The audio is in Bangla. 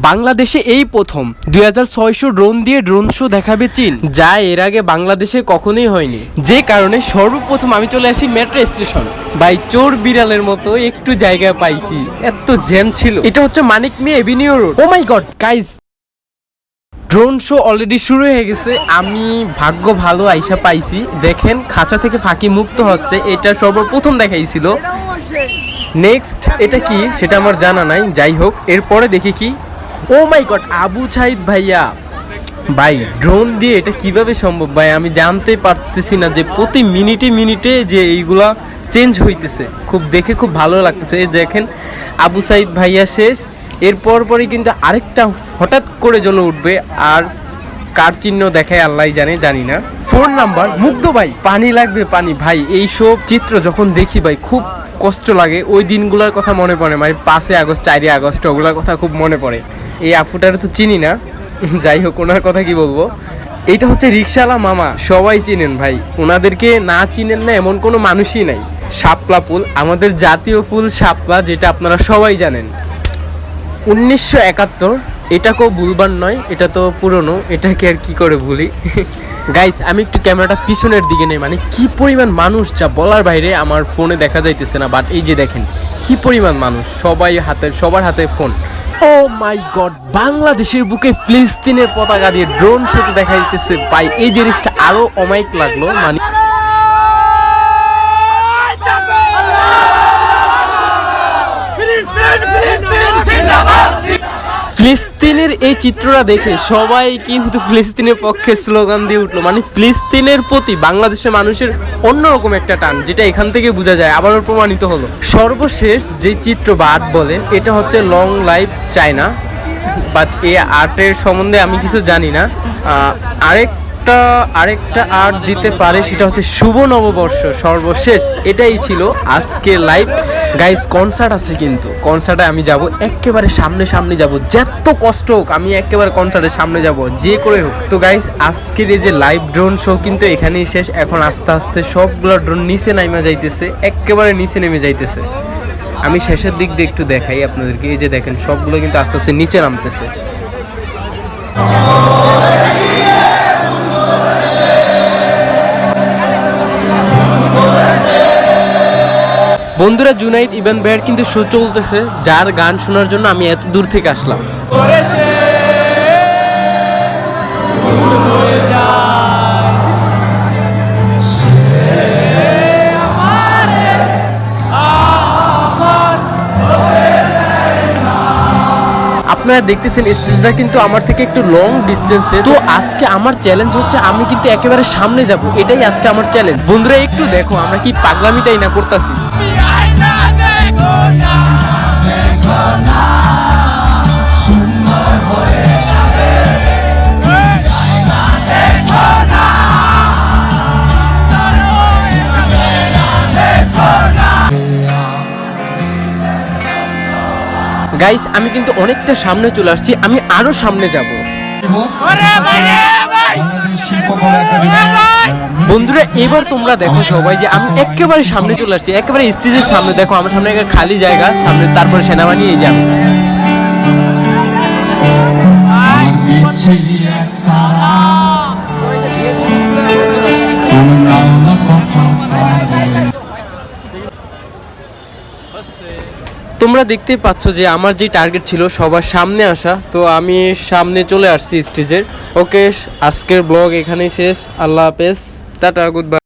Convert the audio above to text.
বাংলাদেশে এই প্রথম 2600 ড্রোন দিয়ে ড্রোন শো দেখাবে চীন, যা এর আগে বাংলাদেশে কখনোই হয়নি। যে কারণে সর্বপ্রথম আমি চলে আসি মেট্রো স্টেশন। ভাই চোর বিড়ালের মতো একটু জায়গা পাইছি, এত জ্যাম ছিল। এটা হচ্ছে Manik Mia avenue road. Oh my god guys, drone show already শুরু হয়ে গেছে। আমি ভাগ্য ভালো আইসা পাইছি। দেখেন খাঁচা থেকে ফাঁকি মুক্ত হচ্ছে, এটা সর্বপ্রথম দেখাইছিল। নেক্সট এটা কি সেটা আমার জানা নাই, যাই হোক। এরপরে দেখি কি, ও মাই গড আবু সাইদ ভাইয়া। ভাই ড্রোন দিয়ে এটা কিভাবে সম্ভব ভাই, আমি জানতে পারতেছি না যে প্রতি মিনিটে মিনিটে যে এইগুলা চেঞ্জ হইতেছে। খুব দেখে খুব ভালো লাগতেছে। এই দেখেন আবু সাইদ ভাইয়া শেষ, এরপর পরই কিন্তু আরেকটা হঠাৎ করে জ্বলে উঠবে। আর কার চিহ্ন দেখায় আল্লাহ জানে, জানি না। 4 নাম্বার মুগ্ধ ভাই, পানি লাগবে পানি। ভাই এইসব চিত্র যখন দেখি ভাই খুব কষ্ট লাগে। ওই দিনগুলোর কথা মনে পড়ে, মানে 5 আগস্ট 4 আগস্ট ওগুলোর কথা খুব মনে পড়ে। এই আফুটারে তো চিনি না, যাই হোক ওনার কথা কি বলবো। এইটা হচ্ছে রিক্সাওয়ালা মামা, সবাই চিনেন ভাই। ওনাদেরকে না চিনেন না এমন কোনো মানুষই নাই। শাপলা ফুল, আমাদের জাতীয় ফুল শাপলা, যেটা আপনারা সবাই জানেন। 1971, এটা কেউ ভুলবার নয়, এটা তো পুরনো, এটাকে আর কি করে ভুলি। গাইস আমি একটু ক্যামেরাটা পিছনের দিকে নেই, মানে কি পরিমাণ মানুষ যা বলার বাইরে। আমার ফোনে দেখা যাইতেছে না, বাট এই যে দেখেন কি পরিমাণ মানুষ, সবার হাতে ফোন। ও মাই গড, বাংলাদেশের বুকে ফিলিস্তিনের পতাকা দিয়ে ড্রোন শোতে দেখা যাইতেছে ভাই। এই জিনিসটা আরো অমাইক লাগলো। মানে ফিলিস্তিনের এই চিত্রটা দেখে সবাই কিন্তু ফিলিস্তিনের পক্ষে স্লোগান দিয়ে উঠলো। মানে ফিলিস্তিনের প্রতি বাংলাদেশের মানুষের অন্যরকম একটা টান, যেটা এখান থেকে বোঝা যায়, আবারও প্রমাণিত হলো। সর্বশেষ যে চিত্র বা আর্ট বলেন, এটা হচ্ছে লং লাইফ চায়না। বাট এই আর্টের সম্বন্ধে আমি কিছু জানি না। আরেকটা আর্ট দিতে পারে, সেটা হচ্ছে শুভ নববর্ষ। সর্বশেষ এটাই ছিল আজকের লাইভ। গাইস কনসার্ট আছে, কিন্তু কনসার্টে আমি যাব, একেবারে সামনে যাব। যত কষ্ট হোক আমি একেবারে কনসার্টের সামনে যাব, যে করে হোক। তো গাইস আজকের এই যে লাইভ ড্রোন শো কিন্তু এখানেই শেষ। এখন আস্তে আস্তে সবগুলো ড্রোন নিচে নামে যাইতেছে, একেবারে নিচে নেমে যাইতেছে। আমি শেষের দিক দিয়ে একটু দেখাই আপনাদেরকে। এই যে দেখেন সবগুলো কিন্তু আস্তে আস্তে নিচে নামতেছে। বন্ধুরা জুনাইদ ইবান ভাইয়ের কিন্তু শো চলতেছে, যার গান শোনার জন্য আমি এত দূর থেকে আসলাম। আপনারা দেখতেছেন স্টেজটা কিন্তু আমার থেকে একটু লং ডিস্টেন্সে। তো আজকে আমার চ্যালেঞ্জ হচ্ছে আমি কিন্তু একেবারে সামনে যাব, এটাই আজকে আমার চ্যালেঞ্জ। বন্ধুরা একটু দেখো আমরা কি পাগলামিটাই না করতেছি। গাইস আমি কিন্তু অনেকটা সামনে চলে আসছি, আমি আরো সামনে যাব। বন্ধুরা এবার তোমরা দেখো সবাই যে আমি একেবারে সামনে চলে আসছি, একেবারে স্টেজের সামনে। দেখো আমার সামনে একটা খালি জায়গা, সামনে তারপরে সেনাবাহিনী এই যাবে। তোমরা দেখতে পাচ্ছ যে আমার যে টার্গেট ছিল সবার সামনে আসা, তো আমি সামনে চলে আসছি স্টেজের। ওকে, আজকের ব্লগ এখানেই শেষ। আল্লাহ হাফেজ, টাটা, গুড বাই।